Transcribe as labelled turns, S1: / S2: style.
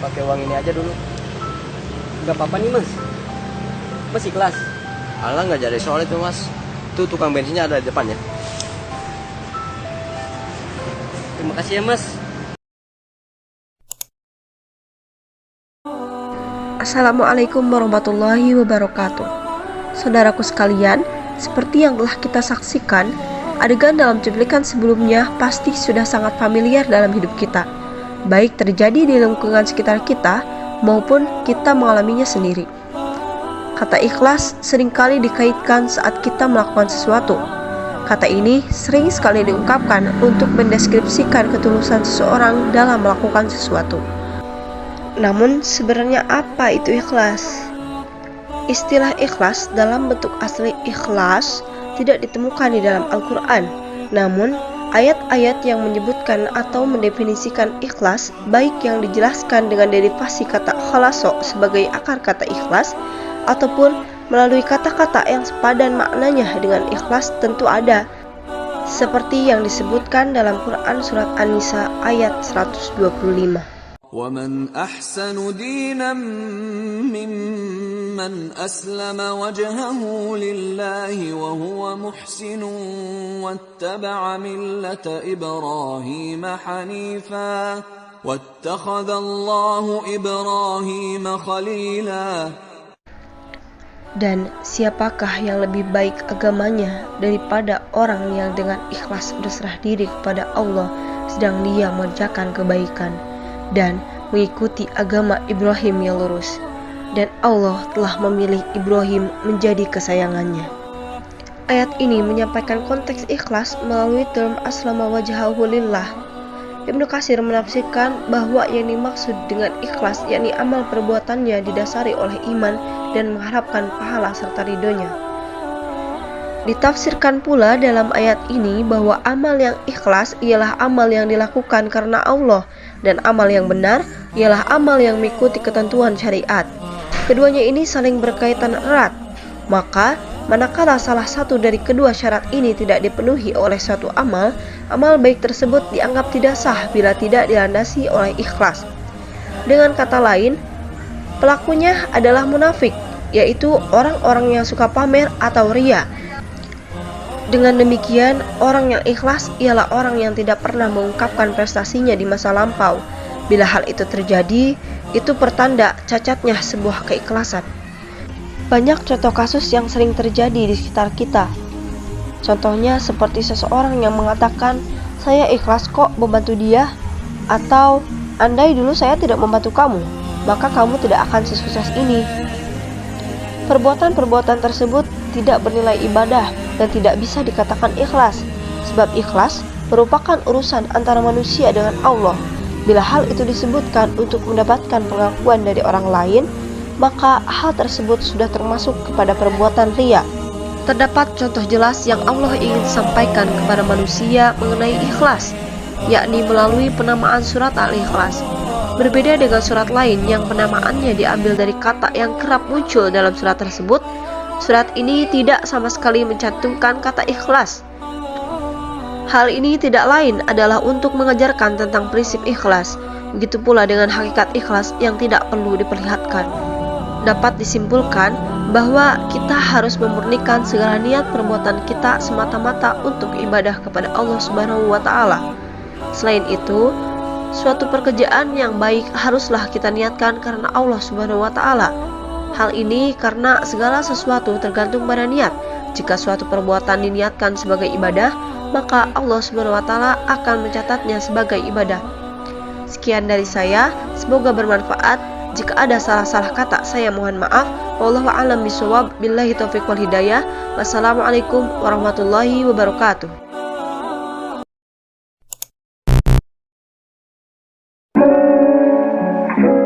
S1: pakai uang ini aja dulu.
S2: Gak apa-apa nih mas. Mas ikhlas.
S1: Alah, nggak jadi soal itu mas. Tuh tukang bensinnya ada di depannya.
S2: Terima kasih ya mas.
S3: Assalamualaikum warahmatullahi wabarakatuh. Saudaraku sekalian, seperti yang telah kita saksikan, adegan dalam cuplikan sebelumnya pasti sudah sangat familiar dalam hidup kita, baik terjadi di lingkungan sekitar kita maupun kita mengalaminya sendiri. Kata ikhlas seringkali dikaitkan saat kita melakukan sesuatu. Kata ini sering sekali diungkapkan untuk mendeskripsikan ketulusan seseorang dalam melakukan sesuatu. Namun sebenarnya apa itu ikhlas? Istilah ikhlas dalam bentuk asli ikhlas tidak ditemukan di dalam Al-Quran. Namun ayat-ayat yang menyebutkan atau mendefinisikan ikhlas, baik yang dijelaskan dengan derivasi kata khalaso sebagai akar kata ikhlas, ataupun melalui kata-kata yang sepadan maknanya dengan ikhlas, tentu ada. Seperti yang disebutkan dalam Quran surat An-Nisa ayat 125.
S4: وَمَنْ أَحْسَنُ دِينًا مِّمَّنْ أَسْلَمَ وَجْهَهُ لِلَّهِ وَهُوَ مُحْسِنٌ وَاتَّبَعَ مِلَّةَ إِبْرَاهِيمَ حَنِيفًا وَاتَّخَذَ اللَّهُ إِبْرَاهِيمَ خَلِيلًا.
S3: Dan siapakah yang lebih baik agamanya daripada orang yang dengan ikhlas berserah diri kepada Allah sedang dia mengerjakan kebaikan dan mengikuti agama Ibrahim yang lurus, dan Allah telah memilih Ibrahim menjadi kesayangannya. Ayat ini menyampaikan konteks ikhlas melalui term aslama wajhahu lillah. Ibnu Katsir menafsirkan bahwa yang dimaksud dengan ikhlas yakni amal perbuatannya didasari oleh iman dan mengharapkan pahala serta ridhonya. Ditafsirkan pula dalam ayat ini bahwa amal yang ikhlas ialah amal yang dilakukan karena Allah, dan amal yang benar ialah amal yang mengikuti ketentuan syariat. Keduanya ini saling berkaitan erat. Maka manakala salah satu dari kedua syarat ini tidak dipenuhi oleh suatu amal, amal baik tersebut dianggap tidak sah bila tidak dilandasi oleh ikhlas. Dengan kata lain, pelakunya adalah munafik, yaitu orang-orang yang suka pamer atau riya. Dengan demikian, orang yang ikhlas ialah orang yang tidak pernah mengungkapkan prestasinya di masa lampau. Bila hal itu terjadi, itu pertanda cacatnya sebuah keikhlasan. Banyak contoh kasus yang sering terjadi di sekitar kita. Contohnya seperti seseorang yang mengatakan, "Saya ikhlas kok membantu dia," atau "Andai dulu saya tidak membantu kamu, maka kamu tidak akan sesukses ini." Perbuatan-perbuatan tersebut tidak bernilai ibadah dan tidak bisa dikatakan ikhlas, sebab ikhlas merupakan urusan antara manusia dengan Allah. Bila hal itu disebutkan untuk mendapatkan pengakuan dari orang lain, maka hal tersebut sudah termasuk kepada perbuatan riya. Terdapat contoh jelas yang Allah ingin sampaikan kepada manusia mengenai ikhlas, yakni melalui penamaan surat Al-Ikhlas. Berbeda dengan surat lain yang penamaannya diambil dari kata yang kerap muncul dalam surat tersebut, surat ini tidak sama sekali mencantumkan kata ikhlas. Hal ini tidak lain adalah untuk mengajarkan tentang prinsip ikhlas. Begitu pula dengan hakikat ikhlas yang tidak perlu diperlihatkan. Dapat disimpulkan bahwa kita harus memurnikan segala niat perbuatan kita semata-mata untuk ibadah kepada Allah Subhanahu wa Ta'ala. Selain itu, suatu pekerjaan yang baik haruslah kita niatkan karena Allah Subhanahu wa Ta'ala. Hal ini karena segala sesuatu tergantung pada niat. Jika suatu perbuatan diniatkan sebagai ibadah, maka Allah Subhanahu wa Ta'ala akan mencatatnya sebagai ibadah. Sekian dari saya, semoga bermanfaat. Jika ada salah-salah kata, saya mohon maaf. Wallahu a'lam bishawab. Billahi taufiq wal hidayah. Wassalamualaikum warahmatullahi wabarakatuh.